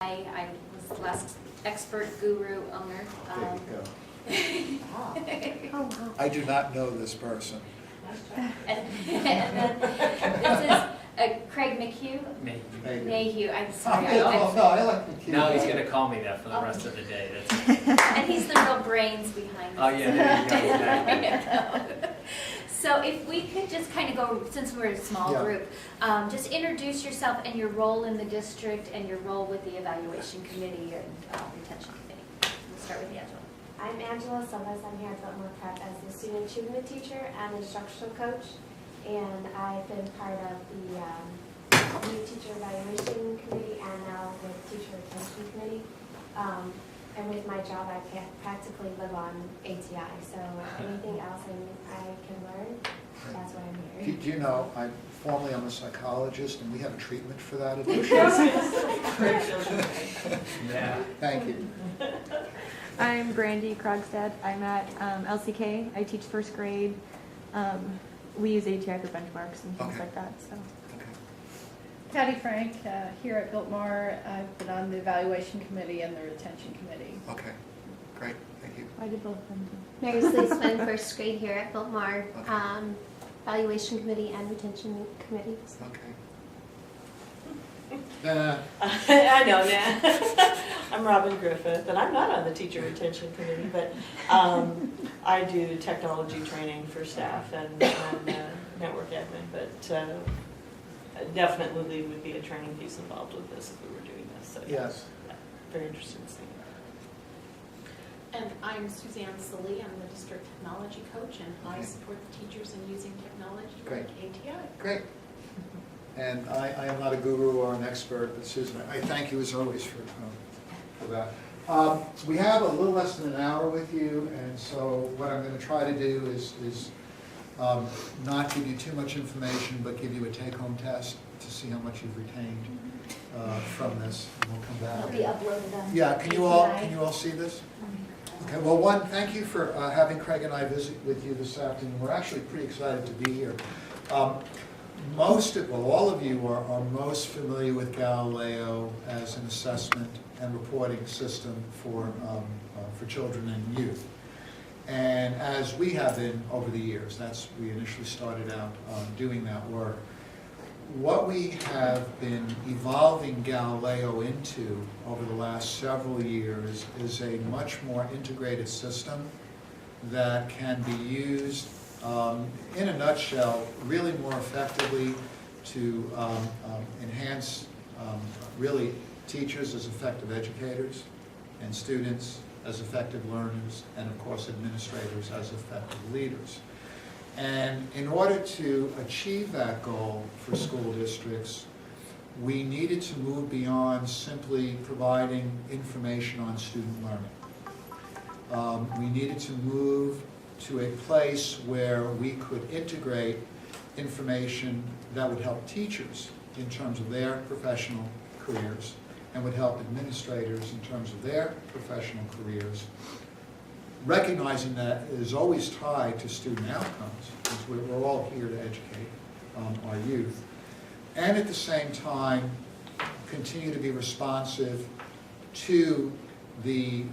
I was the last expert guru owner. There you go. I do not know this person. And then this is Craig McHugh. Mayhew. I'm sorry. I like McHugh. Now he's going to call me that for the rest of the day. That's And he's the real brains behind this. Oh yeah, there you go. So if we could just kind of go, since we're a small group, just introduce yourself and your role in the district and your role with the evaluation committee and retention committee. We'll start with Angela. I'm Angela Silvas. I'm here at Biltmore Prep as the student achievement teacher and instructional coach. And I've been part of the new teacher evaluation committee and now the teacher retention committee. And with my job, I practically live on ATI. So anything else I can learn, that's why I'm here. Do you know, formerly I'm a psychologist, and we have a treatment for that addiction. Yeah. Thank you. I'm Brandy Krogstad. I'm at LCK. I teach first grade. We use ATI for benchmarks and things like that. So. Patty Frank, here at Biltmore. I've been on the evaluation committee and the retention committee. Okay, great, thank you. I did both of them. Mary Sleesman, first grade here at Biltmore. Okay. Evaluation committee and retention committee. Okay. I know now. I'm Robin Griffith, and I'm not on the teacher retention committee, but I do technology training for staff and network admin, but definitely would be a training piece involved with this if we were doing this. So Yes. yeah, very interested in seeing that. And I'm Suzanne Sully. I'm the district technology coach, and I support the teachers in using technology Great. like ATI. Great. And I am not a guru or an expert, but Susan, I thank you as always for that. We have a little less than an hour with you, and so what I'm going to try to do is not give you too much information, but give you a take-home test to see how much you've retained from this. And we'll come back. It'll be uploaded on. Yeah, can you all see this? Okay, well, one, thank you for having Craig and I visit with you this afternoon. We're actually pretty excited to be here. All of you are most familiar with Galileo as an assessment and reporting system for children and youth. And as we have been over the years, we initially started out doing that work. What we have been evolving Galileo into over the last several years is a much more integrated system that can be used, in a nutshell, really more effectively to enhance really teachers as effective educators and students as effective learners, and of course administrators as effective leaders. And in order to achieve that goal for school districts, we needed to move beyond simply providing information on student learning. We needed to move to a place where we could integrate information that would help teachers in terms of their professional careers and would help administrators in terms of their professional careers, recognizing that it is always tied to student outcomes, because we're all here to educate our youth, and at the same time continue to be responsive to the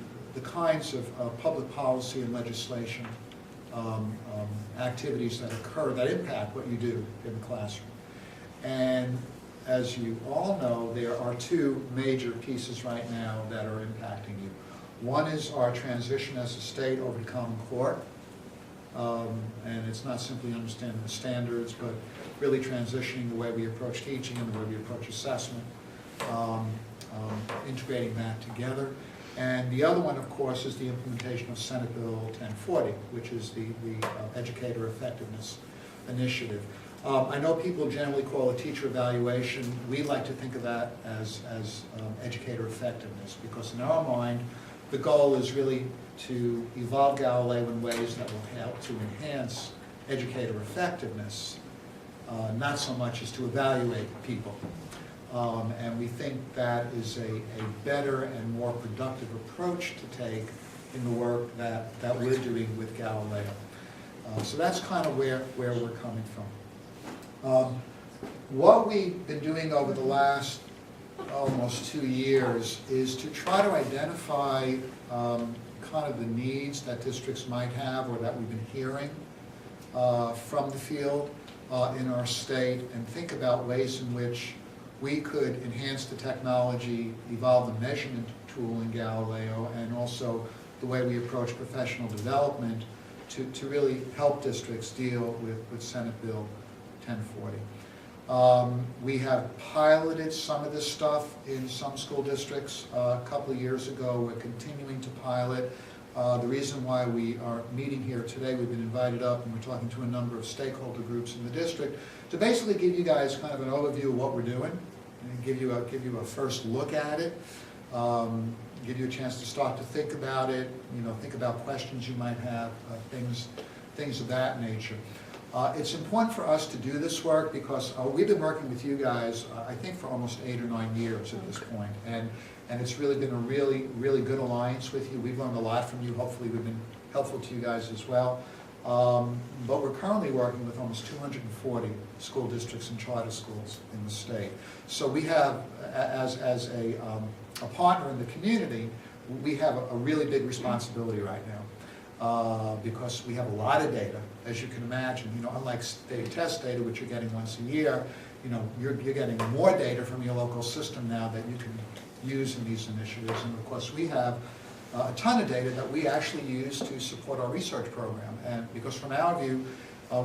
kinds of public policy and legislation activities that occur, that impact what you do in the classroom. And as you all know, there are two major pieces right now that are impacting you. One is our transition as a state over to Common Core, and it's not simply understanding the standards, but really transitioning the way we approach teaching and the way we approach assessment, integrating that together. And the other one, of course, is the implementation of Senate Bill 1040, which is the Educator Effectiveness Initiative. I know people generally call it teacher evaluation. We like to think of that as educator effectiveness, because in our mind, the goal is really to evolve Galileo in ways that will help to enhance educator effectiveness, not so much as to evaluate people. And we think that is a better and more productive approach to take in the work that we're doing with Galileo. So that's kind of where we're coming from. What we've been doing over the last almost 2 years is to try to identify kind of the needs that districts might have or that we've been hearing from the field in our state, and think about ways in which we could enhance the technology, evolve the measurement tool in Galileo, and also the way we approach professional development to really help districts deal with Senate Bill 1040. We have piloted some of this stuff in some school districts a couple of years ago. We're continuing to pilot. The reason why we are meeting here today, we've been invited up and we're talking to a number of stakeholder groups in the district to basically give you guys kind of an overview of what we're doing and give you a first look at it, give you a chance to start to think about it, think about questions you might have, things of that nature. It's important for us to do this work because we've been working with you guys, I think, for almost 8 or 9 years at this point, and it's really been a really good alliance with you. We've learned a lot from you. Hopefully we've been helpful to you guys as well. But we're currently working with almost 240 school districts and charter schools in the state. So we have, as a partner in the community, we have a really big responsibility right now. Because we have a lot of data, as you can imagine. Unlike state test data, which you're getting once a year, you're getting more data from your local system now that you can use in these initiatives. And of course, we have a ton of data that we actually use to support our research program. And because from our view,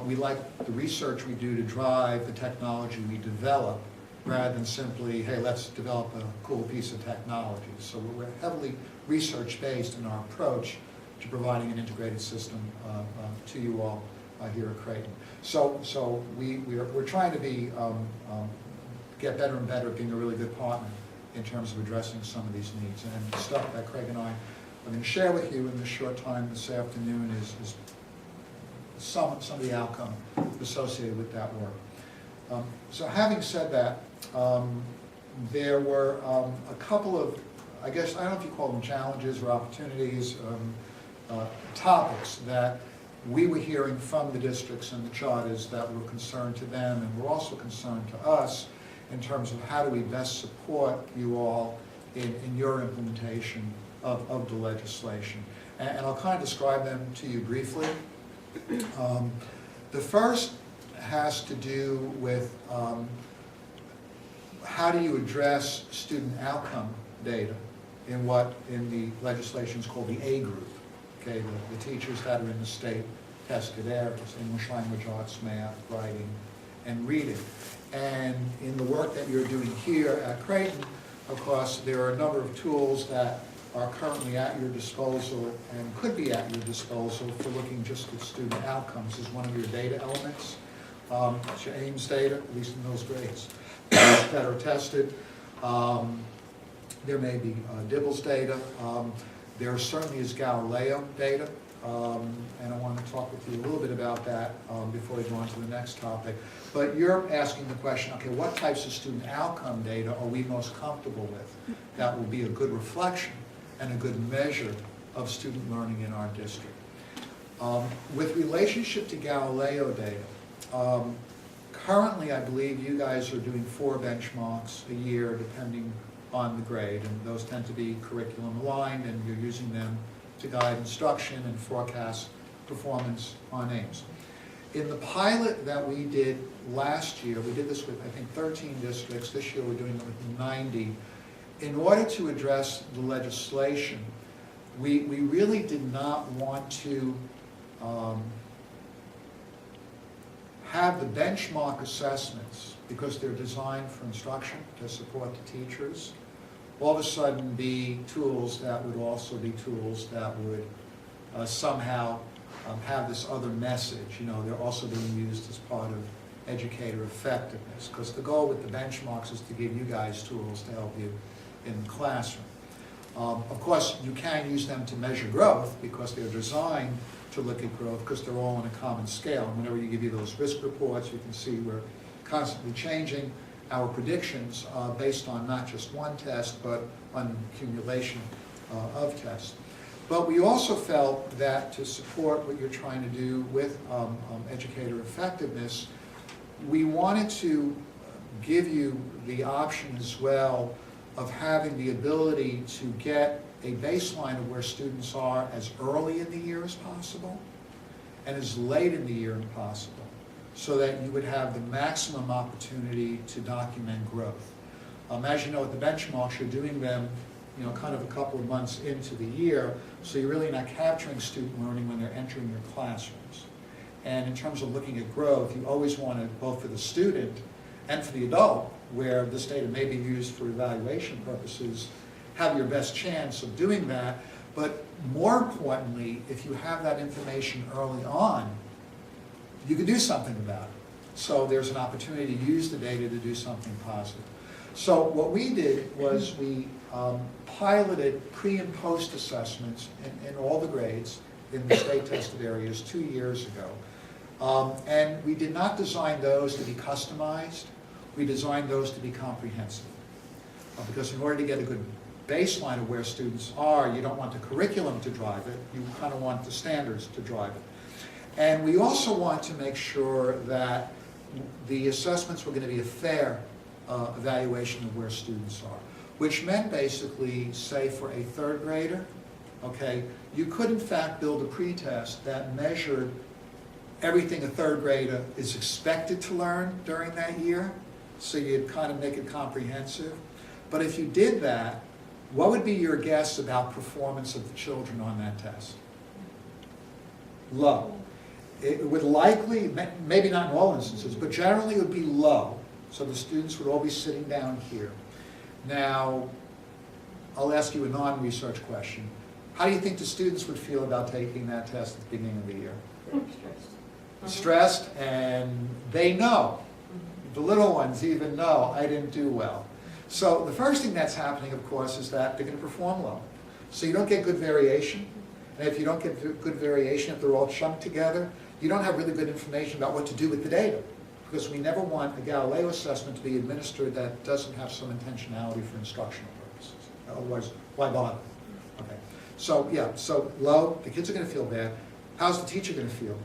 we like the research we do to drive the technology we develop, rather than simply, hey, let's develop a cool piece of technology. So we're heavily research-based in our approach to providing an integrated system to you all here at Creighton. So we're trying to be get better and better at being a really good partner in terms of addressing some of these needs. And the stuff that Craig and I are going to share with you in this short time this afternoon is some of the outcome associated with that work. So having said that, there were a couple of, I guess, I don't know if you call them challenges or opportunities, topics that we were hearing from the districts and the charters that were concerned to them and were also concerned to us in terms of how do we best support you all in your implementation of the legislation. And I'll kind of describe them to you briefly. The first has to do with how do you address student outcome data in what in the legislation is called the A group. Okay, the teachers that are in the state tested areas: English language arts, math, writing, and reading. And in the work that you're doing here at Creighton, of course, there are a number of tools that are currently at your disposal and could be at your disposal for looking just at student outcomes as one of your data elements. It's your AIMS data, at least in those grades that are tested. There may be DIBELS data. There certainly is Galileo data, and I want to talk with you a little bit about that before we go on to the next topic. But you're asking the question, okay, what types of student outcome data are we most comfortable with that will be a good reflection and a good measure of student learning in our district? With relationship to Galileo data, currently I believe you guys are doing 4 benchmarks a year depending on the grade, and those tend to be curriculum aligned, and you're using them to guide instruction and forecast performance on AIMS. In the pilot that we did last year, we did this with, I think, 13 districts. This year we're doing it with 90. In order to address the legislation, we really did not want to have the benchmark assessments, because they're designed for instruction to support the teachers, all of a sudden be tools that would also be tools that would somehow have this other message. They're also being used as part of educator effectiveness, because the goal with the benchmarks is to give you guys tools to help you in the classroom. Of course, you can use them to measure growth because they're designed to look at growth because they're all on a common scale. And whenever you give you those risk reports, you can see we're constantly changing our predictions based on not just one test, but on accumulation of tests. But we also felt that to support what you're trying to do with educator effectiveness, we wanted to give you the option as well of having the ability to get a baseline of where students are as early in the year as possible and as late in the year as possible, so that you would have the maximum opportunity to document growth. As you know, at the benchmarks, you're doing them, you know, kind of a couple of months into the year, so you're really not capturing student learning when they're entering your classrooms. And in terms of looking at growth, you always want to, both for the student and for the adult, where this data may be used for evaluation purposes, have your best chance of doing that. But more importantly, if you have that information early on, you can do something about it. So there's an opportunity to use the data to do something positive. So what we did was we piloted pre and post assessments in all the grades in the state tested areas 2 years ago. And we did not design those to be customized. We designed those to be comprehensive. Because in order to get a good baseline of where students are, you don't want the curriculum to drive it, you kind of want the standards to drive it. And we also want to make sure that the assessments were going to be a fair evaluation of where students are, which meant basically, say for a third grader, okay, you could in fact build a pretest that measured everything a third grader is expected to learn during that year, so you'd kind of make it comprehensive. But if you did that, what would be your guess about performance of the children on that test? Low. It would likely, maybe not in all instances, but generally it would be low. So the students would all be sitting down here. Now, I'll ask you a non-research question. How do you think the students would feel about taking that test at the beginning of the year? Stressed, and they know. The little ones even know, I didn't do well. So the first thing that's happening, of course, is that they're going to perform low. So you don't get good variation. And if you don't get good variation, if they're all chunked together, you don't have really good information about what to do with the data. Because we never want a Galileo assessment to be administered that doesn't have some intentionality for instructional purposes. Otherwise, why bother? Okay. So yeah, so low, the kids are going to feel bad. How's the teacher going to feel?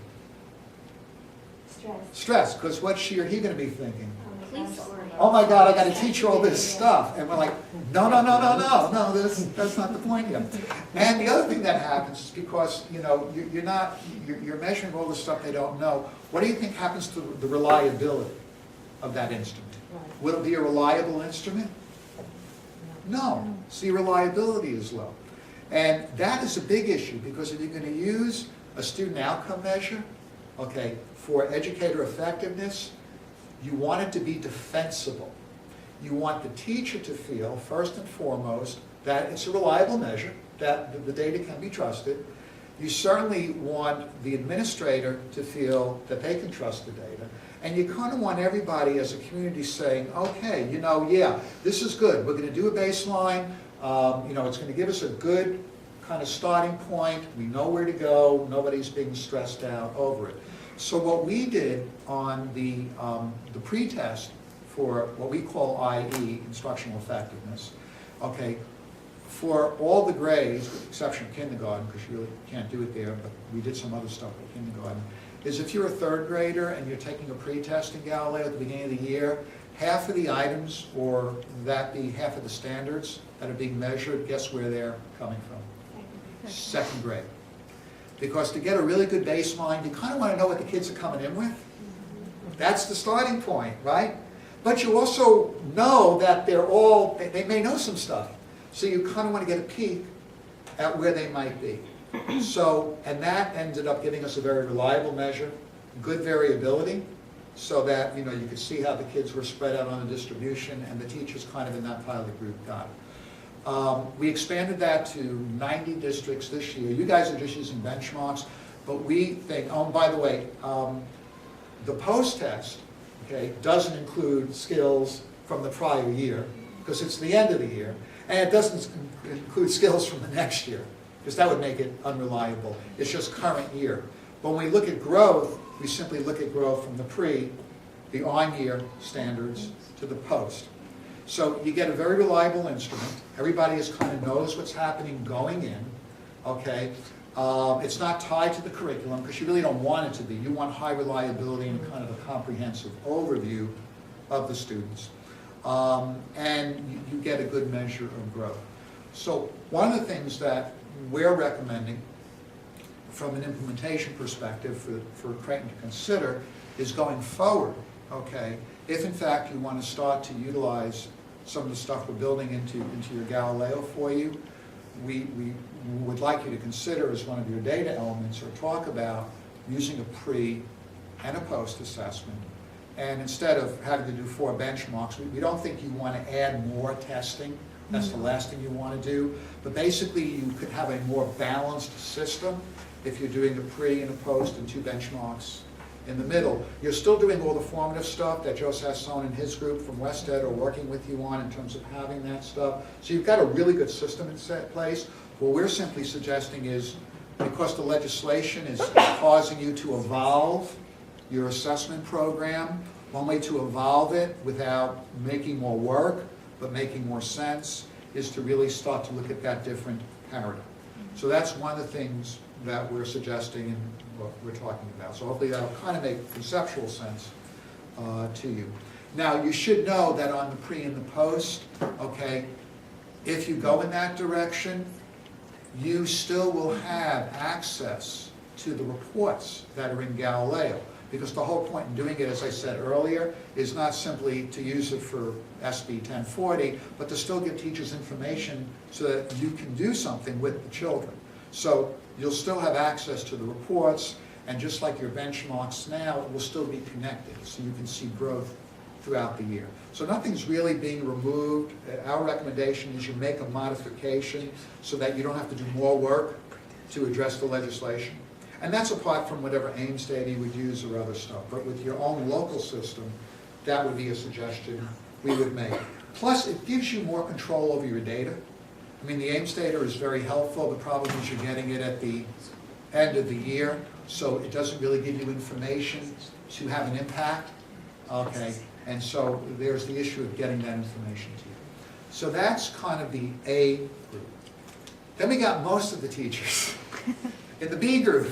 Stress. Stress, because what's she or he going to be thinking? Please. Oh my God, I got to teach her all this stuff. And we're like, no, that's not the point here. And the other thing that happens is because, you know, you're measuring all the stuff they don't know. What do you think happens to the reliability of that instrument? Will it be a reliable instrument? No. See, reliability is low. And that is a big issue, because if you're going to use a student outcome measure, okay, for educator effectiveness, you want it to be defensible. You want the teacher to feel, first and foremost, that it's a reliable measure, that the data can be trusted. You certainly want the administrator to feel that they can trust the data. And you kind of want everybody as a community saying, okay, you know, yeah, this is good. We're going to do a baseline. You know, it's going to give us a good kind of starting point. We know where to go. Nobody's being stressed out over it. So what we did on the pretest for what we call IE, instructional effectiveness, okay, for all the grades, with the exception of kindergarten, because you really can't do it there, but we did some other stuff with kindergarten, is if you're a third grader and you're taking a pretest in Galileo at the beginning of the year, half of the items, or that be half of the standards that are being measured, guess where they're coming from? Second grade. Because to get a really good baseline, you kind of want to know what the kids are coming in with. That's the starting point, right? But you also know that they may know some stuff. So you kind of want to get a peek at where they might be. So, and that ended up giving us a very reliable measure, good variability, so that, you know, you could see how the kids were spread out on the distribution, and the teachers kind of in that pilot group got it. We expanded that to 90 districts this year. You guys are just using benchmarks, but we think, oh, by the way, the post-test, okay, doesn't include skills from the prior year, because it's the end of the year, and it doesn't include skills from the next year, because that would make it unreliable. It's just current year. When we look at growth, we simply look at growth from the on-year standards to the post. So you get a very reliable instrument. Everybody kind of knows what's happening going in, okay? It's not tied to the curriculum, because you really don't want it to be. You want high reliability and kind of a comprehensive overview of the students. and you get a good measure of growth. So one of the things that we're recommending from an implementation perspective for Creighton to consider is going forward, okay, if in fact you want to start to utilize some of the stuff we're building into your Galileo for you, we would like you to consider as one of your data elements or talk about using a pre and a post assessment. And instead of having to do 4 benchmarks, we don't think you want to add more testing. That's the last thing you want to do. But basically you could have a more balanced system if you're doing a pre and a post and 2 benchmarks in the middle. You're still doing all the formative stuff that Joe Sassone and his group from Wested are working with you on in terms of having that stuff. So you've got a really good system in place. What we're simply suggesting is, because the legislation is causing you to evolve your assessment program, one way to evolve it without making more work, but making more sense, is to really start to look at that different paradigm. So that's one of the things that we're suggesting and what we're talking about. So hopefully that'll kind of make conceptual sense to you. Now, you should know that on the pre and the post, okay, if you go in that direction, you still will have access to the reports that are in Galileo. Because the whole point in doing it, as I said earlier, is not simply to use it for SB 1040, but to still give teachers information so that you can do something with the children. So you'll still have access to the reports, and just like your benchmarks now, it will still be connected, so you can see growth throughout the year. So nothing's really being removed. Our recommendation is you make a modification so that you don't have to do more work to address the legislation. And that's apart from whatever Ames data you would use or other stuff. But with your own local system, that would be a suggestion we would make. Plus, it gives you more control over your data. I mean, the Ames data is very helpful. The problem is you're getting it at the end of the year, so it doesn't really give you information to have an impact. Okay, and so there's the issue of getting that information to you. So that's kind of the A group. Then we got most of the teachers. In the B group,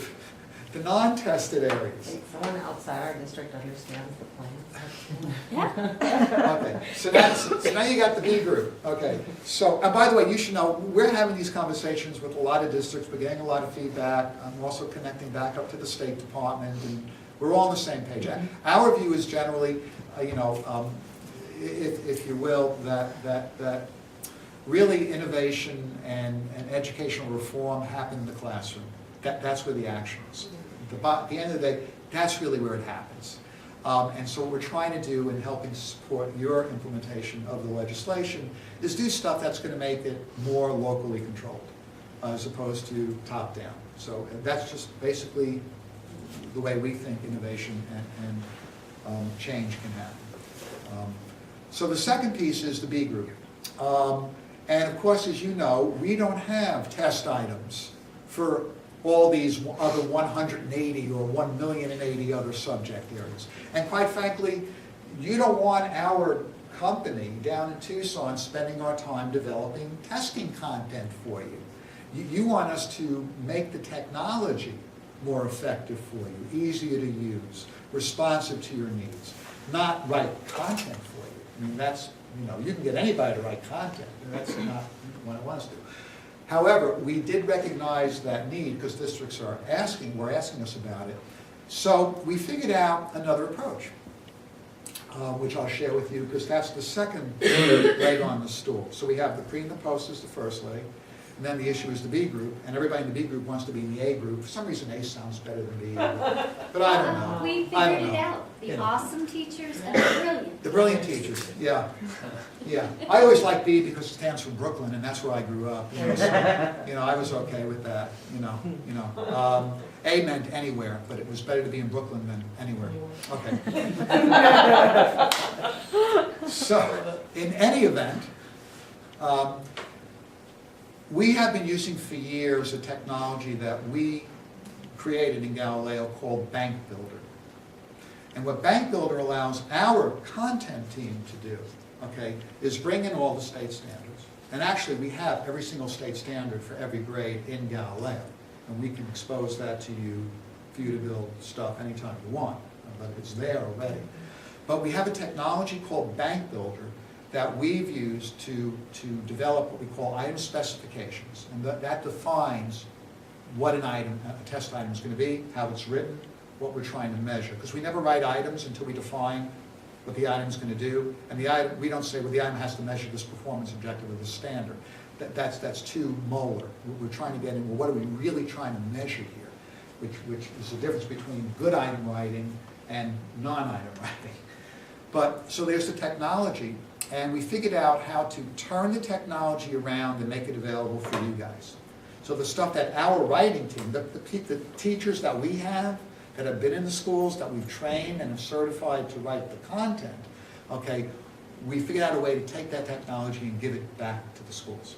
the non-tested areas. Someone outside our district understands the plan. Yeah. Okay, so now you got the B group. Okay, so, and by the way, you should know, we're having these conversations with a lot of districts, we're getting a lot of feedback. I'm also connecting back up to the State Department, and we're all on the same page. Our view is generally, if you will, that really innovation and educational reform happen in the classroom. That's where the action is. At the end of the day, that's really where it happens. And so what we're trying to do in helping support your implementation of the legislation is do stuff that's going to make it more locally controlled as opposed to top-down. So that's just basically the way we think innovation and change can happen. So the second piece is the B group. And of course, as you know, we don't have test items for all these other 180 or 1,080,000 other subject areas. And quite frankly, you don't want our company down in Tucson spending our time developing testing content for you. You want us to make the technology more effective for you, easier to use, responsive to your needs, not write content for you. I mean, that's, you can get anybody to write content, and that's not what I want us to do. However, we did recognize that need because districts were asking us about it. So we figured out another approach, which I'll share with you because that's the second leg on the stool. So we have the pre and the post as the first leg, and then the issue is the B group, and everybody in the B group wants to be in the A group. For some reason, A sounds better than B, but I don't know. We figured it out. The awesome teachers and the brilliant. The brilliant teachers, yeah. Yeah. I always like B because it stands for Brooklyn, and that's where I grew up. So, I was okay with that. A meant anywhere, but it was better to be in Brooklyn than anywhere. Okay. So, in any event, we have been using for years a technology that we created in Galileo called Bank Builder. And what Bank Builder allows our content team to do, okay, is bring in all the state standards. And actually, we have every single state standard for every grade in Galileo. And we can expose that to you for you to build stuff anytime you want. But it's there already. But we have a technology called Bank Builder that we've used to develop what we call item specifications. And that defines what an item, a test item is going to be, how it's written, what we're trying to measure. Because we never write items until we define what the item is going to do. And the item, we don't say, well, the item has to measure this performance objective or this standard. That's too molar. We're trying to get in, well, what are we really trying to measure here? Which is the difference between good item writing and non-item writing. But, so there's the technology, and we figured out how to turn the technology around and make it available for you guys. So the stuff that our writing team, the teachers that we have, that have been in the schools, that we've trained and have certified to write the content, okay, we figured out a way to take that technology and give it back to the schools.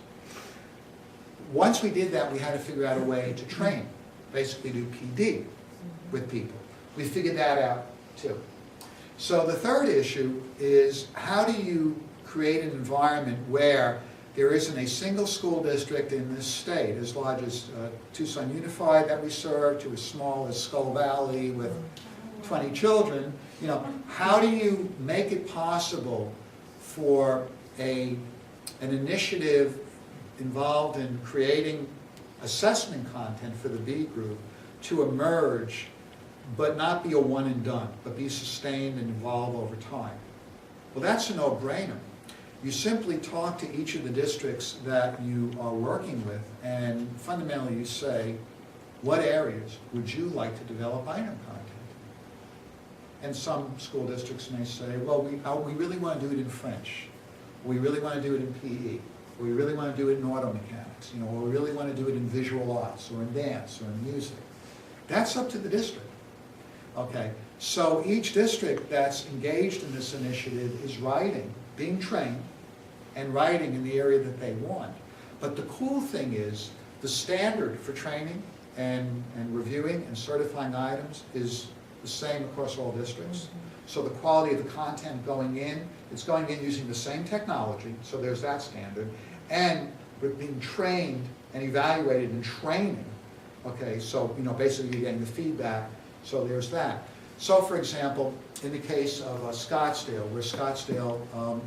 Once we did that, we had to figure out a way to train, basically do PD with people. We figured that out too. So the third issue is, how do you create an environment where there isn't a single school district in this state, as large as Tucson Unified that we serve, to as small as Skull Valley with 20 children? You know, how do you make it possible for an initiative involved in creating assessment content for the B group to emerge, but not be a one and done, but be sustained and evolve over time? Well, that's a no-brainer. You simply talk to each of the districts that you are working with, and fundamentally you say, what areas would you like to develop item content? And some school districts may say, well, we really want to do it in French. We really want to do it in PE. We really want to do it in auto mechanics, you know, or we really want to do it in visual arts, or in dance, or in music. That's up to the district. Okay, so each district that's engaged in this initiative is writing, being trained, and writing in the area that they want. But the cool thing is, the standard for training and reviewing and certifying items is the same across all districts. So the quality of the content going in, it's going in using the same technology, so there's that standard, and we're being trained and evaluated in training. Okay, so, you know, basically you're getting the feedback, so there's that. So, for example, in the case of Scottsdale, where Scottsdale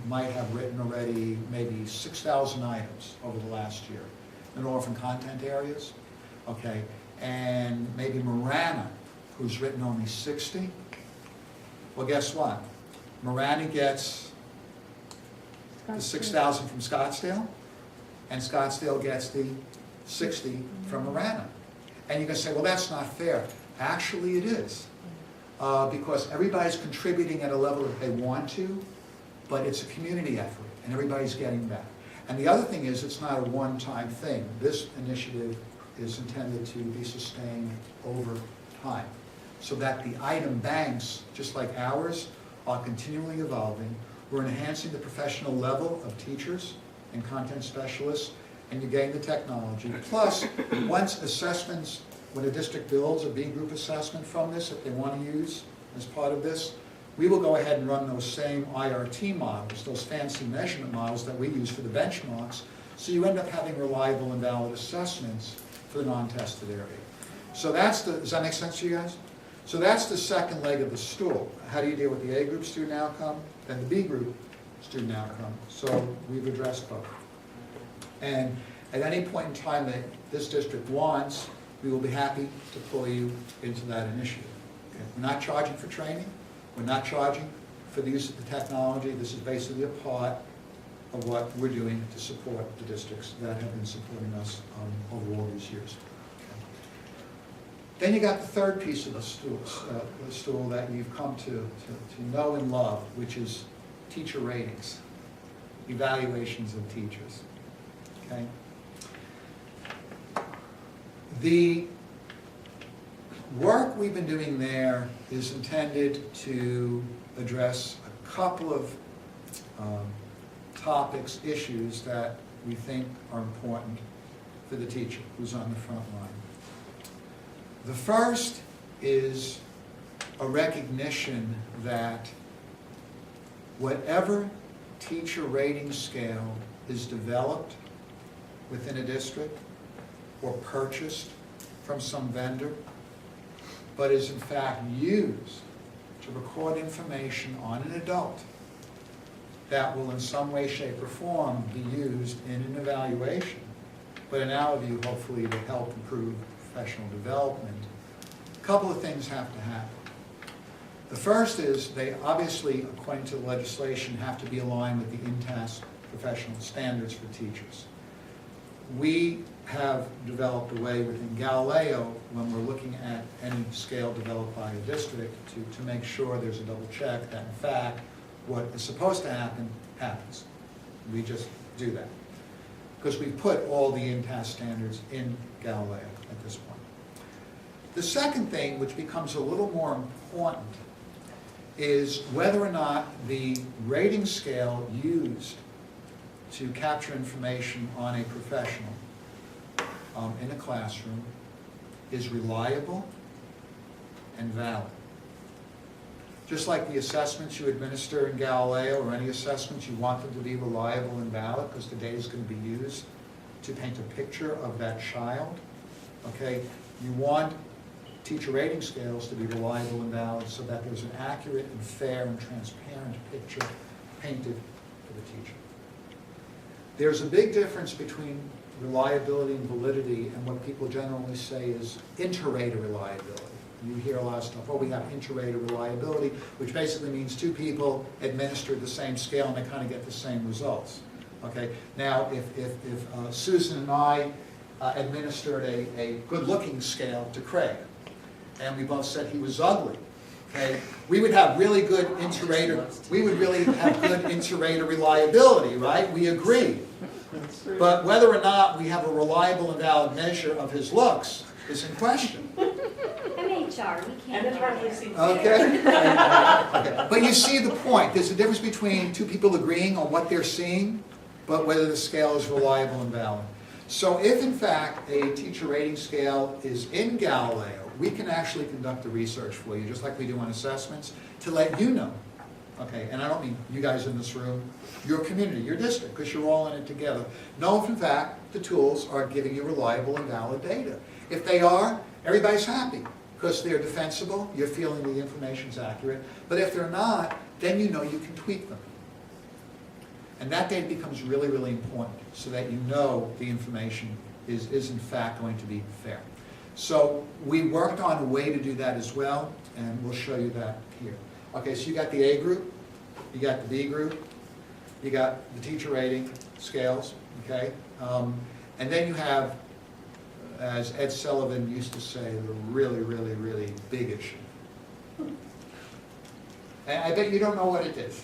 might have written already maybe 6,000 items over the last year in all different content areas, okay, and maybe Marana, who's written only 60, well, guess what? Marana gets the 6,000 from Scottsdale, and Scottsdale gets the 60 from Marana. And you can say, well, that's not fair. Actually, it is. Because everybody's contributing at a level that they want to, but it's a community effort, and everybody's getting back. And the other thing is, it's not a one-time thing. This initiative is intended to be sustained over time, so that the item banks, just like ours, are continually evolving. We're enhancing the professional level of teachers and content specialists, and you're getting the technology. Plus, once assessments, when a district builds a B group assessment from this, if they want to use as part of this, we will go ahead and run those same IRT models, those fancy measurement models that we use for the benchmarks, so you end up having reliable and valid assessments for the non-tested area. So that's the, does that make sense to you guys? So that's the second leg of the stool. How do you deal with the A group student outcome, then the B group student outcome? So we've addressed both. And at any point in time that this district wants, we will be happy to pull you into that initiative. Okay? We're not charging for training. We're not charging for the use of the technology. This is basically a part of what we're doing to support the districts that have been supporting us over all these years. Okay. Then you got the third piece of the stool that you've come to know and love, which is teacher ratings, evaluations of teachers. Okay? The work we've been doing there is intended to address a couple of topics, issues that we think are important for the teacher who's on the front line. The first is a recognition that whatever teacher rating scale is developed within a district or purchased from some vendor, but is in fact used to record information on an adult, that will in some way, shape, or form be used in an evaluation, but in our view, hopefully to help improve professional development, a couple of things have to happen. The first is they obviously, according to the legislation, have to be aligned with the INTAS professional standards for teachers. We have developed a way within Galileo, when we're looking at any scale developed by a district, to make sure there's a double check that in fact what is supposed to happen happens. We just do that. Because we've put all the INTAS standards in Galileo at this point. The second thing, which becomes a little more important, is whether or not the rating scale used to capture information on a professional in a classroom is reliable and valid. Just like the assessments you administer in Galileo, or any assessments, you want them to be reliable and valid because the data is going to be used to paint a picture of that child. Okay, you want teacher rating scales to be reliable and valid so that there's an accurate and fair and transparent picture painted for the teacher. There's a big difference between reliability and validity and what people generally say is inter-rater reliability. You hear a lot of stuff, oh, we have inter-rater reliability, which basically means two people administer the same scale and they kind of get the same results. Okay, now if Susan and I administered a good-looking scale to Craig, and we both said he was ugly, okay, we would have really good inter-rater, we would really have good inter-rater reliability, right? We agree. But whether or not we have a reliable and valid measure of his looks is in question. I'm HR, we can't. And it's hardly seen. Okay? Okay. But you see the point. There's a difference between two people agreeing on what they're seeing, but whether the scale is reliable and valid. So if in fact a teacher rating scale is in Galileo, we can actually conduct the research for you, just like we do on assessments, to let you know. Okay, and I don't mean you guys in this room, your community, your district, because you're all in it together. Know if in fact the tools are giving you reliable and valid data. If they are, everybody's happy because they're defensible, you're feeling the information's accurate. But if they're not, then you know you can tweak them. And that data becomes really, really important so that you know the information is in fact going to be fair. So we worked on a way to do that as well, and we'll show you that here. Okay, so you got the A group, you got the B group, you got the teacher rating scales, okay? And then you have, as Ed Sullivan used to say, the really, really, really big issue. And I bet you don't know what it is.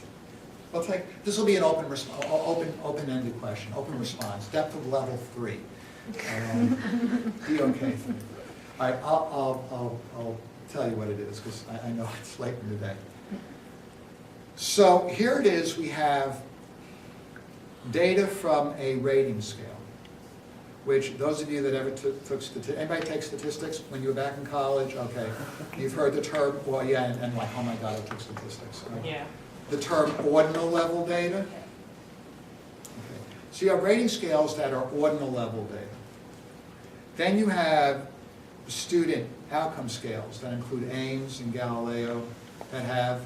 This will be an open-ended question, open response, depth of level 3. Be okay for me. All right, I'll tell you what it is because I know it's late in the day. So here it is, we have data from a rating scale, which those of you that ever took statistics, anybody take statistics when you were back in college? Okay, you've heard the term, well, yeah, and like, oh my God, I took statistics. Right? Yeah. The term ordinal level data. Okay. So you have rating scales that are ordinal level data. Then you have student outcome scales that include Ames and Galileo that have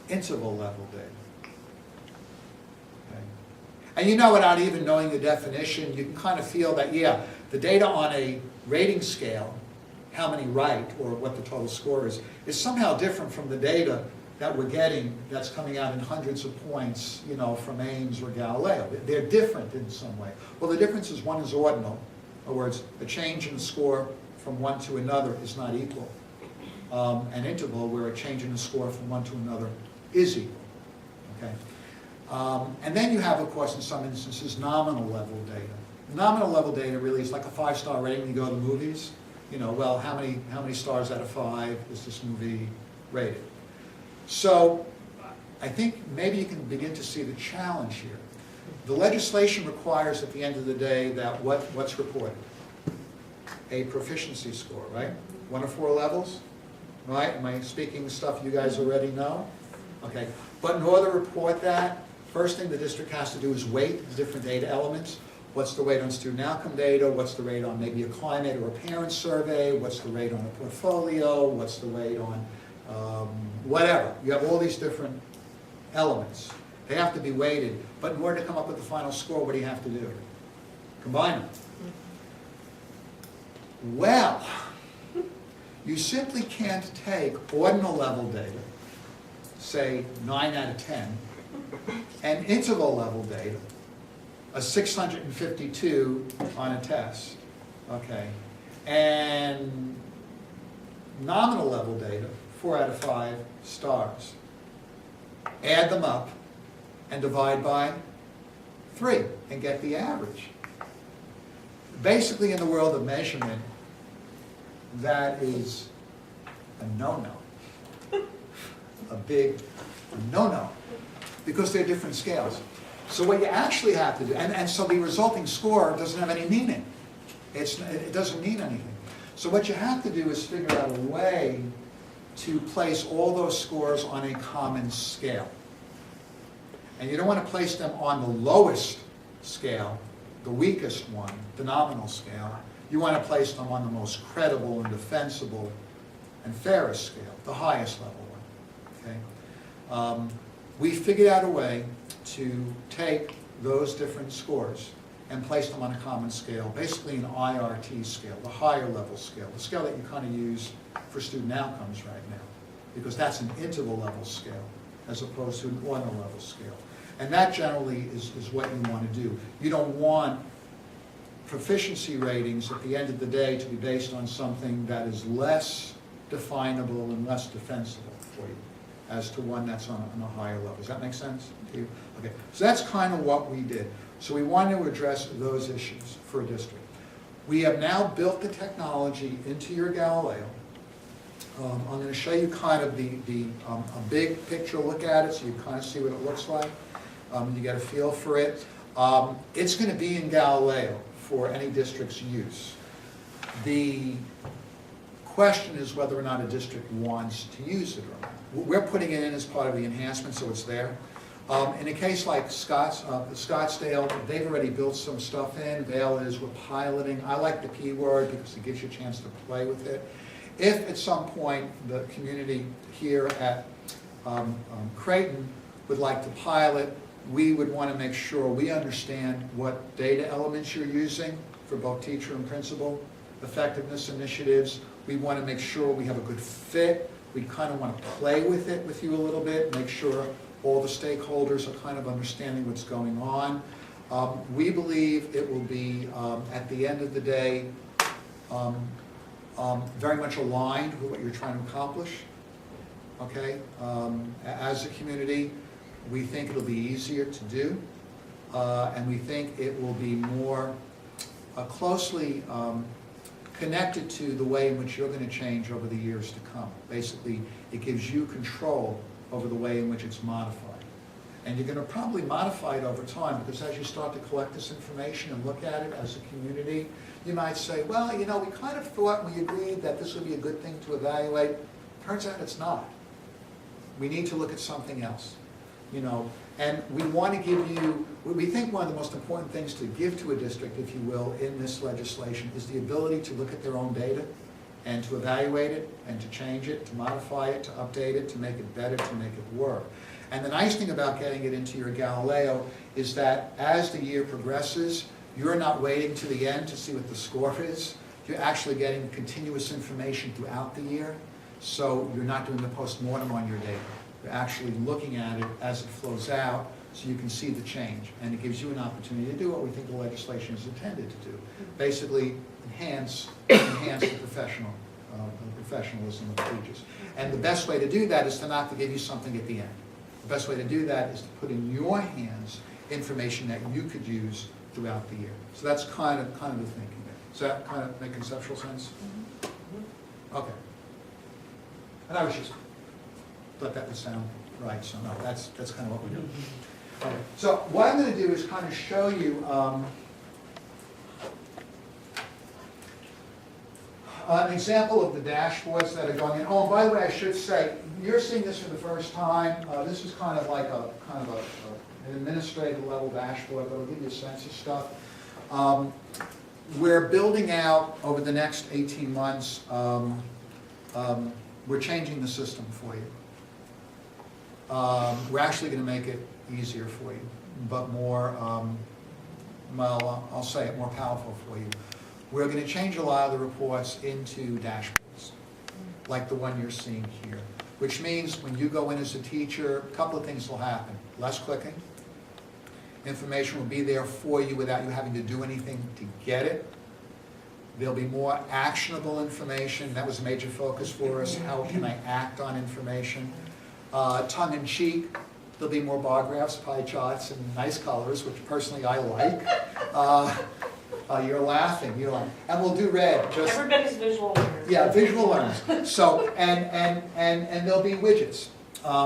interval level data. Okay. And you know, without even knowing the definition, you can kind of feel that, yeah, the data on a rating scale, how many right or what the total score is somehow different from the data that we're getting that's coming out in hundreds of points, you know, from Ames or Galileo. They're different in some way. Well, the difference is one is ordinal. In other words, a change in the score from one to another is not equal. An interval where a change in the score from one to another is equal. Okay? And then you have, of course, in some instances, nominal level data. Nominal level data really is like a 5-star rating. You go to the movies, you know, well, how many stars out of 5 is this movie rated? So I think maybe you can begin to see the challenge here. The legislation requires at the end of the day that what's reported? A proficiency score, right? 1 of 4 levels, right? Am I speaking stuff you guys already know? Okay, but in order to report that, first thing the district has to do is weight the different data elements. What's the weight on student outcome data? What's the rate on maybe a climate or a parent survey? What's the rate on a portfolio? What's the weight on whatever? You have all these different elements. They have to be weighted. But in order to come up with the final score, what do you have to do? Combine them. Well, you simply can't take ordinal level data, say 9 out of 10, and interval level data, a 652 on a test, okay, and nominal level data, 4 out of 5 stars. Add them up and divide by 3 and get the average. Basically, in the world of measurement, that is a no-no. A big no-no. Because they're different scales. So what you actually have to do, and so the resulting score doesn't have any meaning. It doesn't mean anything. So what you have to do is figure out a way to place all those scores on a common scale. And you don't want to place them on the lowest scale, the weakest one, the nominal scale. You want to place them on the most credible and defensible and fairest scale, the highest level one. Okay? We figured out a way to take those different scores and place them on a common scale, basically an IRT scale, the higher level scale, the scale that you kind of use for student outcomes right now, because that's an interval level scale as opposed to an ordinal level scale. And that generally is what you want to do. You don't want proficiency ratings at the end of the day to be based on something that is less definable and less defensible for you as to one that's on a higher level. Does that make sense to you? Okay, so that's kind of what we did. So we wanted to address those issues for a district. We have now built the technology into your Galileo. I'm going to show you kind of a big picture look at it so you kind of see what it looks like. You get a feel for it. It's going to be in Galileo for any district's use. The question is whether or not a district wants to use it or not. We're putting it in as part of the enhancement, so it's there. In a case like Scottsdale, they've already built some stuff in. Vail is, we're piloting. I like the P word because it gives you a chance to play with it. If at some point the community here at Creighton would like to pilot, we would want to make sure we understand what data elements you're using for both teacher and principal, effectiveness initiatives. We want to make sure we have a good fit. We kind of want to play with it with you a little bit, make sure all the stakeholders are kind of understanding what's going on. We believe it will be, at the end of the day, very much aligned with what you're trying to accomplish. Okay? As a community, we think it'll be easier to do, and we think it will be more closely connected to the way in which you're going to change over the years to come. Basically, it gives you control over the way in which it's modified. And you're going to probably modify it over time, because as you start to collect this information and look at it as a community, you might say, well, you know, we kind of thought, we agreed that this would be a good thing to evaluate. Turns out it's not. We need to look at something else. You know, and we want to give you, we think one of the most important things to give to a district, if you will, in this legislation is the ability to look at their own data and to evaluate it and to change it, to modify it, to update it, to make it better, to make it work. And the nice thing about getting it into your Galileo is that as the year progresses, you're not waiting to the end to see what the score is. You're actually getting continuous information throughout the year, so you're not doing the post-mortem on your data. You're actually looking at it as it flows out so you can see the change. And it gives you an opportunity to do what we think the legislation is intended to do. Basically, enhance the professionalism of teachers. And the best way to do that is to not to give you something at the end. The best way to do that is to put in your hands information that you could use throughout the year. So that's kind of the thinking there. Does that kind of make conceptual sense? Okay. And I was just thought that would sound right, so no, that's kind of what we're doing. Okay. So what I'm going to do is kind of show you an example of the dashboards that are going in. Oh, and by the way, I should say, you're seeing this for the first time. This is kind of like an administrative level dashboard, but it'll give you a sense of stuff. We're building out over the next 18 months. We're changing the system for you. We're actually going to make it easier for you, but more, well, I'll say it, more powerful for you. We're going to change a lot of the reports into dashboards, like the one you're seeing here, which means when you go in as a teacher, a couple of things will happen. Less clicking. Information will be there for you without you having to do anything to get it. There'll be more actionable information. That was a major focus for us. How can I act on information? Tongue-in-cheek, there'll be more bar graphs, pie charts, and nice colors, which personally I like. You're laughing, and we'll do red. Just Everybody's visual learners. yeah, visual learners. So and there'll be widgets.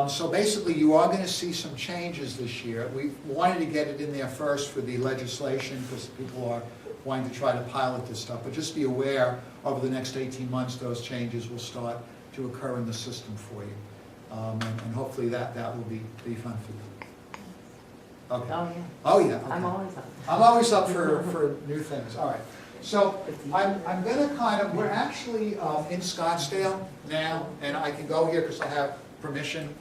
So basically, you are going to see some changes this year. We wanted to get it in there first for the legislation because people are wanting to try to pilot this stuff. But just be aware, over the next 18 months, those changes will start to occur in the system for you. And hopefully that will be fun for you. Okay. Oh, yeah. Oh, yeah. Okay. I'm always up. I'm always up for new things. All right. So I'm going to we're actually in Scottsdale now, and I can go here because I have permission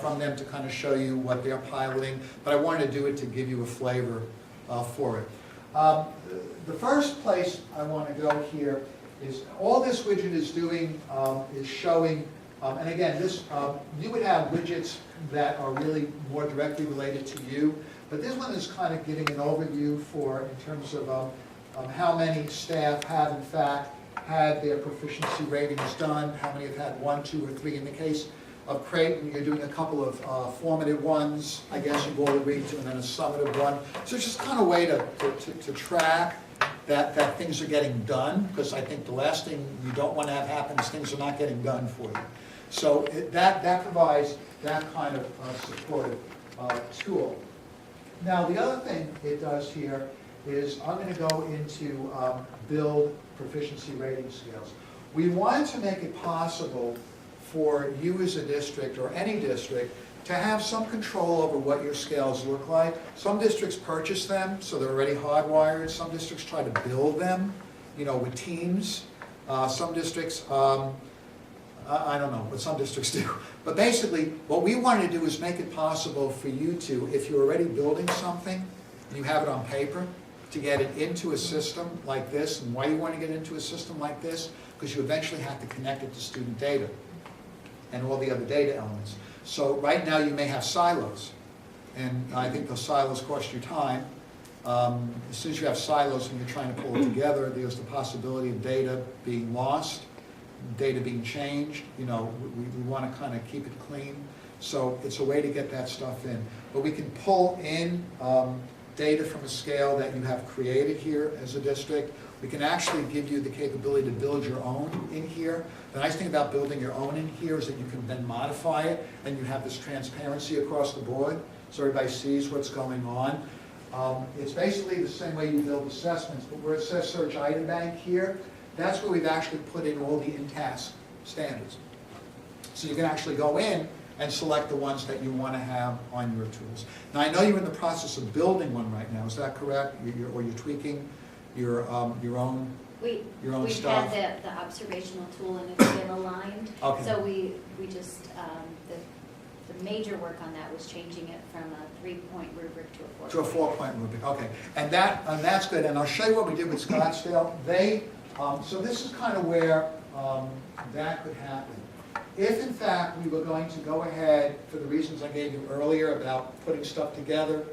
from them to kind of show you what they're piloting, but I wanted to do it to give you a flavor for it. The first place I want to go here is all this widget is doing is showing, and again, this you would have widgets that are really more directly related to you, but this one is kind of giving an overview in terms of how many staff have in fact had their proficiency ratings done, how many have had 1, 2, or 3. In the case of Creighton, you're doing a couple of formative ones, I guess you've all agreed to, and then a summative one. So it's just kind of a way to track that things are getting done, because I think the last thing you don't want to have happen is things are not getting done for you. So that provides that kind of supportive tool. Now the other thing it does here is I'm going to go into build proficiency rating scales. We wanted to make it possible for you as a district or any district to have some control over what your scales look like. Some districts purchase them, so they're already hardwired. Some districts try to build them, with teams. Some districts, I don't know what some districts do. But basically, what we wanted to do is make it possible for you to, if you're already building something, and you have it on paper, to get it into a system like this. And why you want to get into a system like this? Because you eventually have to connect it to student data and all the other data elements. So right now you may have silos, and I think those silos cost you time. As soon as you have silos and you're trying to pull it together, there's the possibility of data being lost, data being changed. We want to kind of keep it clean. So it's a way to get that stuff in. But we can pull in data from a scale that you have created here as a district. We can actually give you the capability to build your own in here. The nice thing about building your own in here is that you can then modify it, and you have this transparency across the board, so everybody sees what's going on. It's basically the same way you build assessments, but where it says Search Item Bank here, that's where we've actually put in all the in-task standards. So you can actually go in and select the ones that you want to have on your tools. Now I know you're in the process of building one right now, is that correct? Or you're tweaking your own We've stuff? had the observational tool and it's been aligned. Okay. So we just, the major work on that was changing it from a 3-point rubric to a 4-point. To a 4-point rubric, okay. And that's good, and I'll show you what we did with Scottsdale. So this is kind of where that could happen. If in fact we were going to go ahead, for the reasons I gave you earlier about putting stuff together,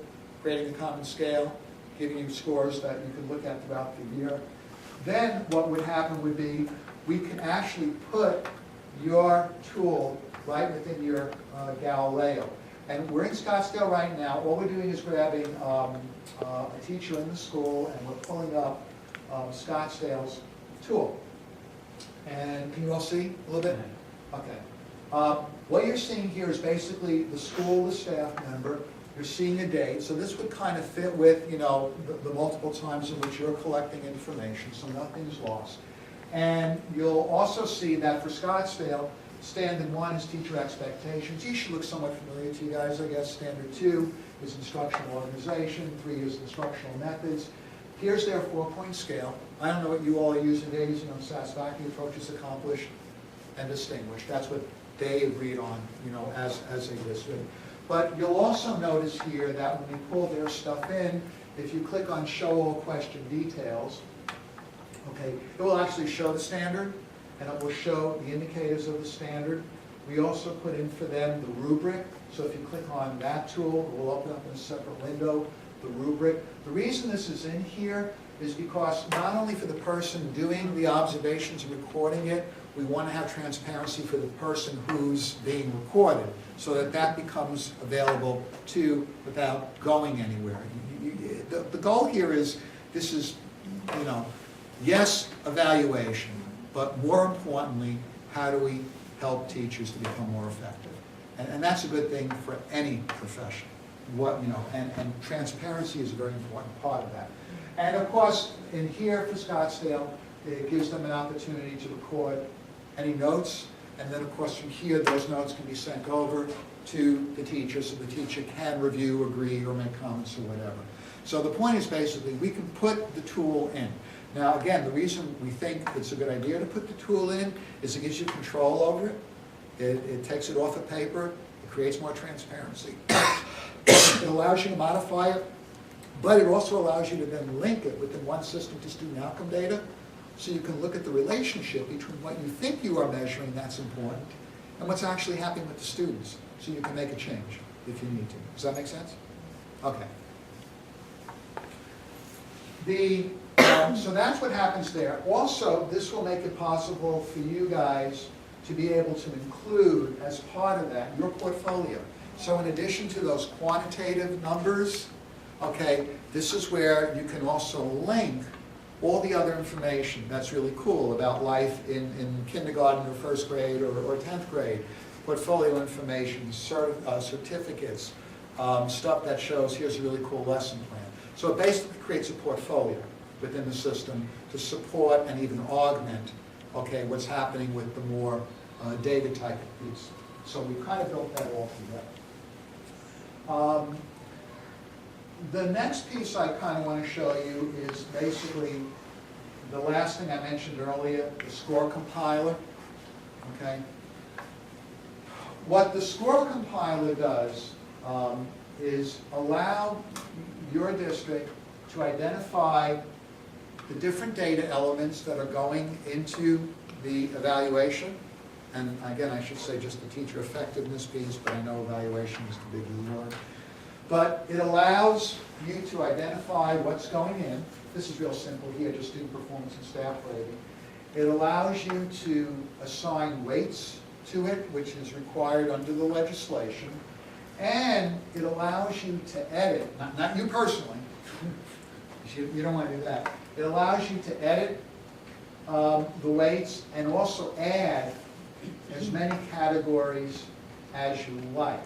creating a common scale, giving you scores that you can look at throughout the year, then what would happen would be we can actually put your tool right within your Galileo. And we're in Scottsdale right now. All we're doing is grabbing a teacher in the school, and we're pulling up Scottsdale's tool. And can you all see a little bit? Okay. What you're seeing here is basically the school, the staff member. You're seeing a date. So this would kind of fit with, the multiple times in which you're collecting information, so nothing's lost. And you'll also see that for Scottsdale, Standard 1 is teacher expectations. These should look somewhat familiar to you guys, I guess. Standard 2 is instructional organization. 3 is instructional methods. Here's their 4-point scale. I don't know what you all are using. They're using on satisfactory, approaches, accomplished, and distinguished. That's what they agreed on, as a district. But you'll also notice here that when we pull their stuff in, if you click on Show All Question Details, okay, it will actually show the standard, and it will show the indicators of the standard. We also put in for them the rubric, so if you click on that tool, it will open up in a separate window the rubric. The reason this is in here is because not only for the person doing the observations and recording it, we want to have transparency for the person who's being recorded, so that that becomes available too without going anywhere. The goal here is, this is, you know, yes, evaluation, but more importantly, how do we help teachers to become more effective? And that's a good thing for any profession. And transparency is a very important part of that. And of course, in here for Scottsdale, it gives them an opportunity to record any notes, and then of course from here, those notes can be sent over to the teacher, so the teacher can review, agree, or make comments or whatever. So the point is basically, we can put the tool in. Now again, the reason we think it's a good idea to put the tool in is it gives you control over it. It takes it off of paper, it creates more transparency. It allows you to modify it, but it also allows you to then link it within one system to student outcome data, so you can look at the relationship between what you think you are measuring that's important and what's actually happening with the students, so you can make a change if you need to. Does that make sense? Okay. So that's what happens there. Also, this will make it possible for you guys to be able to include, as part of that, your portfolio. So in addition to those quantitative numbers, okay, this is where you can also link all the other information that's really cool about life in kindergarten or first grade or 10th grade. Portfolio information, certificates, stuff that shows here's a really cool lesson plan. So it basically creates a portfolio within the system to support and even augment, okay, what's happening with the more data type of piece. So we kind of built that all together. The next piece I kind of want to show you is basically the last thing I mentioned earlier, the score compiler. Okay. What the score compiler does is allow your district to identify the different data elements that are going into the evaluation. And again, I should say just the teacher effectiveness piece, but I know evaluation is the big word. But it allows you to identify what's going in. This is real simple here, just student performance and staff rating. It allows you to assign weights to it, which is required under the legislation. And it allows you to edit, not you personally, you don't want to do that. It allows you to edit the weights and also add as many categories as you like.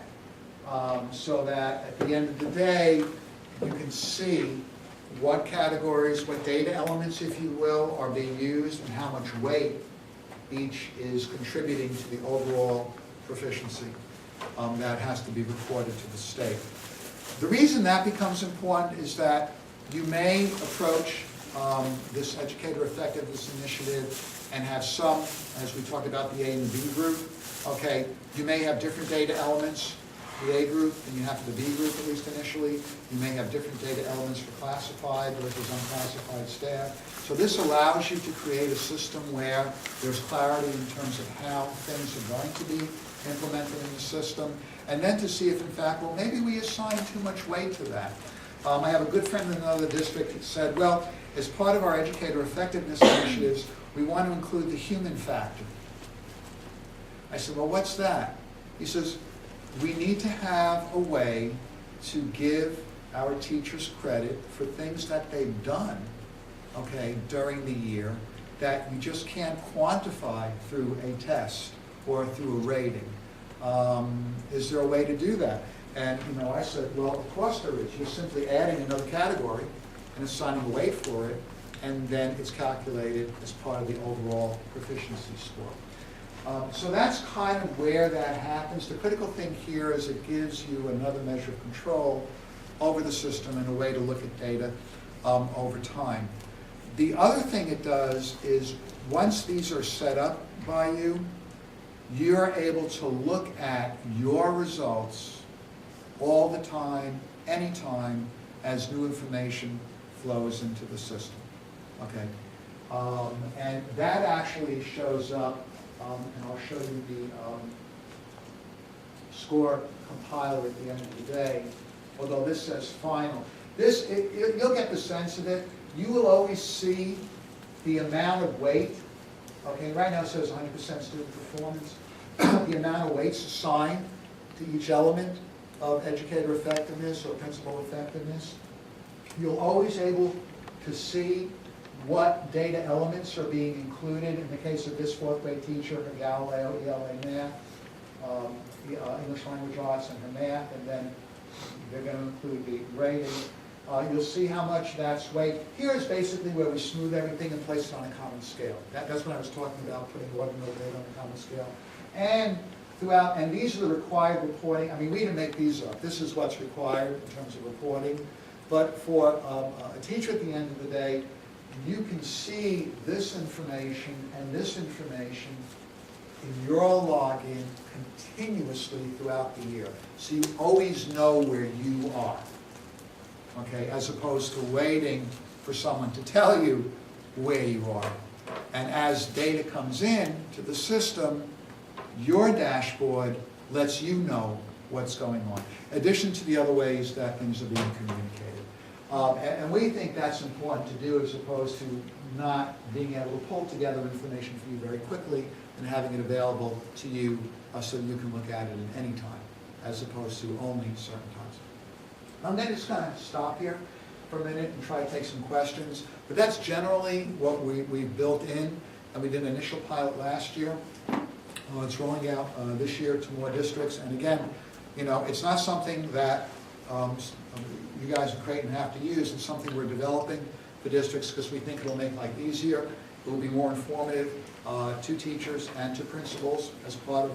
So that at the end of the day, you can see what categories, what data elements, if you will, are being used and how much weight each is contributing to the overall proficiency that has to be reported to the state. The reason that becomes important is that you may approach this educator effectiveness initiative and have some, as we talked about the A and the B group, okay, you may have different data elements, the A group, and you have the B group, at least initially. You may have different data elements for classified versus unclassified staff. So this allows you to create a system where there's clarity in terms of how things are going to be implemented in the system, and then to see if, in fact, well, maybe we assign too much weight to that. I have a good friend in another district that said, well, as part of our educator effectiveness initiatives, we want to include the human factor. I said, well, what's that? He says, we need to have a way to give our teachers credit for things that they've done, okay, during the year that you just can't quantify through a test or through a rating. Is there a way to do that? And I said, well, of course there is. You're simply adding another category and assigning a weight for it, and then it's calculated as part of the overall proficiency score. So that's kind of where that happens. The critical thing here is it gives you another measure of control over the system and a way to look at data over time. The other thing it does is once these are set up by you, you're able to look at your results all the time, anytime, as new information flows into the system. Okay? And that actually shows up, and I'll show you the score compiler at the end of the day, although this says final. This, you'll get the sense of it. You will always see the amount of weight. Okay, right now it says 100% student performance. The amount of weights assigned to each element of educator effectiveness or principal effectiveness. You'll always able to see what data elements are being included. In the case of this fourth grade teacher, her Galileo, ELA math, English language arts and her math, and then they're going to include the grading. You'll see how much that's weight. Here is basically where we smooth everything and place it on a common scale. That's what I was talking about, putting ordinal data on a common scale. And throughout, and these are the required reporting. I mean, we didn't make these up. This is what's required in terms of reporting. But for a teacher at the end of the day, you can see this information and this information in your login continuously throughout the year. So you always know where you are, okay, as opposed to waiting for someone to tell you where you are. And as data comes in to the system, your dashboard lets you know what's going on, in addition to the other ways that things are being communicated. And we think that's important to do as opposed to not being able to pull together information for you very quickly and having it available to you so you can look at it at any time, as opposed to only certain times. I'm going to just kind of stop here for a minute and try to take some questions. But that's generally what we built in, and we did an initial pilot last year. It's rolling out this year to more districts. And again, you know, it's not something that you guys in Creighton have to use. It's something we're developing for districts because we think it'll make life easier. It will be more informative to teachers and to principals as part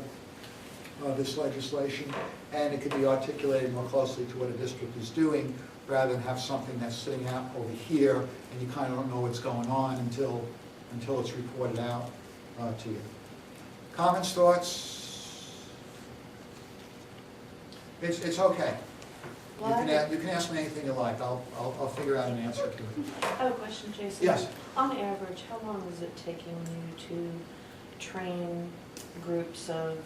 of this legislation. And it could be articulated more closely to what a district is doing rather than have something that's sitting out over here and you kind of don't know what's going on until it's reported out to you. Comments, thoughts? It's okay. You can ask me anything you like. I'll figure out an answer to it. I have a question, Jason. Yes. On average, how long is it taking you to train groups of,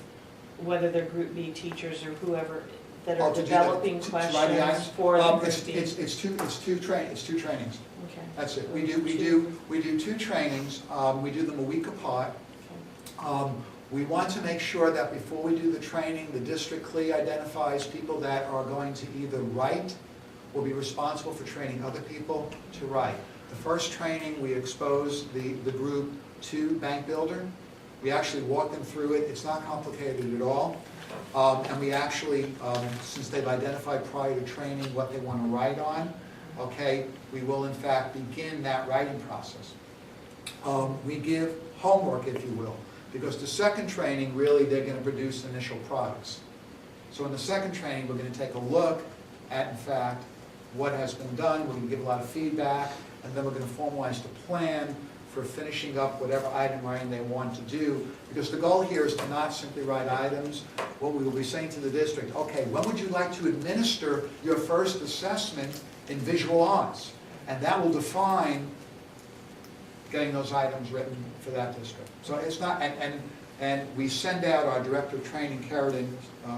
whether they're Group B teachers or whoever, that are developing questions for the Group B? It's two trainings. Okay. That's it. We do two trainings. We do them a week apart. Okay. We want to make sure that before we do the training, the district clearly identifies people that are going to either write or be responsible for training other people to write. The first training, we expose the group to Bank Builder. We actually walk them through it. It's not complicated at all. And we actually, since they've identified prior to training what they want to write on, okay, we will in fact begin that writing process. We give homework, if you will. Because the second training, really, they're going to produce initial products. So in the second training, we're going to take a look at, in fact, what has been done. We're going to give a lot of feedback, and then we're going to formalize the plan for finishing up whatever item writing they want to do. Because the goal here is to not simply write items. What we will be saying to the district, okay, when would you like to administer your first assessment in visual arts? And that will define getting those items written for that district. So it's not, and we send out our Director of Training, Carradine,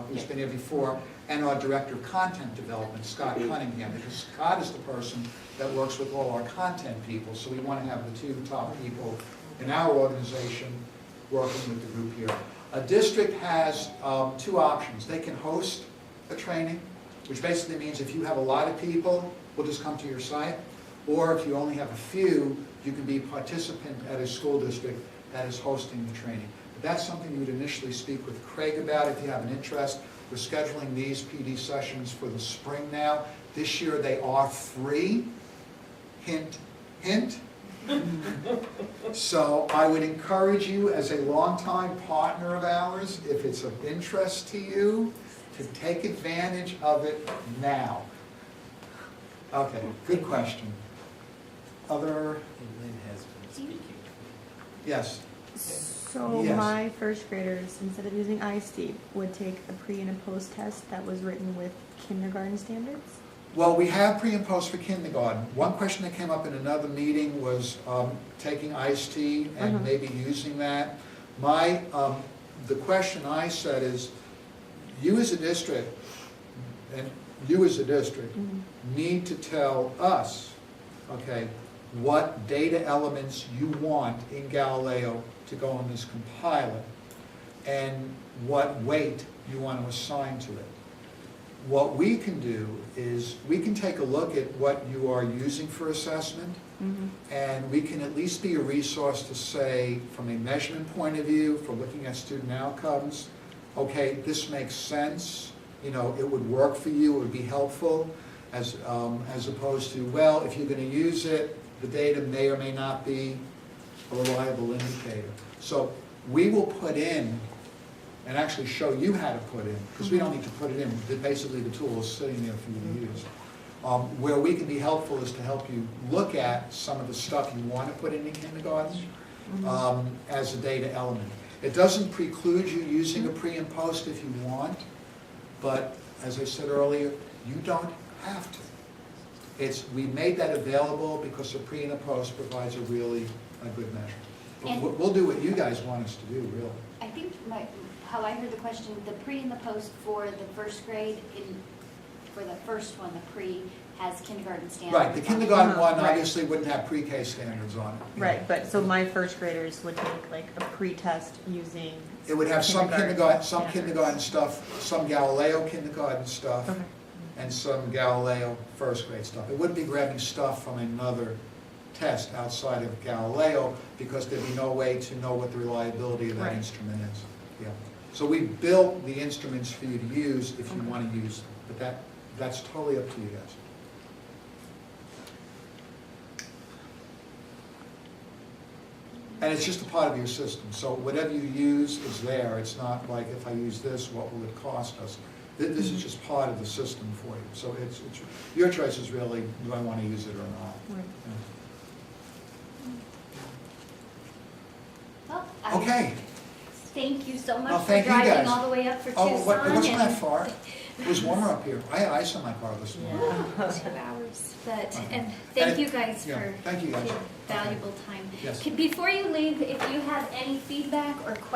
who's been here before, and our Director of Content Development, Scott Cunningham, because Scott is the person that works with all our content people, so we want to have the two top people in our organization working with the group here. A district has two options. They can host a training, which basically means if you have a lot of people, we'll just come to your site, or if you only have a few, you can be a participant at a school district that is hosting the training. But that's something you would initially speak with Craig about if you have an interest. We're scheduling these PD sessions for the spring now. This year they are free. Hint, hint. So I would encourage you as a longtime partner of ours, if it's of interest to you, to take advantage of it now. Okay, good question. Other? Lynn has been speaking. Yes. So Yes. my first graders, instead of using ISTEEP, would take a pre and a post test that was written with kindergarten standards? Well, we have pre and post for kindergarten. One question that came up in another meeting was taking iced tea and maybe using that. The question I said is, you as a district, need to tell us, okay, what data elements you want in Galileo to go on this compiler, and what weight you want to assign to it. What we can do is, we can take a look at what you are using for assessment, and we can at least be a resource to say, from a measurement point of view, for looking at student outcomes, okay, this makes sense, you know, it would work for you, it would be helpful, as opposed to, well, if you're going to use it, the data may or may not be a reliable indicator. So we will put in, and actually show you how to put in, because we don't need to put it in, basically the tool is sitting there for you to use. Where we can be helpful is to help you look at some of the stuff you want to put in kindergarten as a data element. It doesn't preclude you using a pre and post if you want, but as I said earlier, you don't have to. We made that available because the pre and the post provides a really good measure. But we'll do what you guys want us to do, really. I think how I heard the question, the pre and the post for the first grade, for the first one, the pre has kindergarten standards. Right, the kindergarten one Right. obviously wouldn't have pre-K standards on it. Right, but so my first graders would take like a pre-test using. It would have some standards. kindergarten stuff, some Galileo kindergarten stuff, Okay. and some Galileo first grade stuff. It wouldn't be grabbing stuff from another test outside of Galileo, because there'd be no way to know what the reliability of that Right. instrument is. Yeah. So we built the instruments for you to use if you want to use them, but that's totally up to you guys. And it's just a part of your system, so whatever you use is there. It's not like, if I use this, what will it cost us? This is just part of the system for you. So it's your choice is really, do I want to use it or not? Right. Well, Okay. Thank you so much Oh, for thank you driving guys. all the way up for Oh, Tucson. it wasn't that and- far. It was warmer up here. I had ice in my car this morning. 2 hours, but, Okay. and thank And- you guys yeah, for thank you guys. your valuable time. Yes. Before you leave, if you have any feedback or questions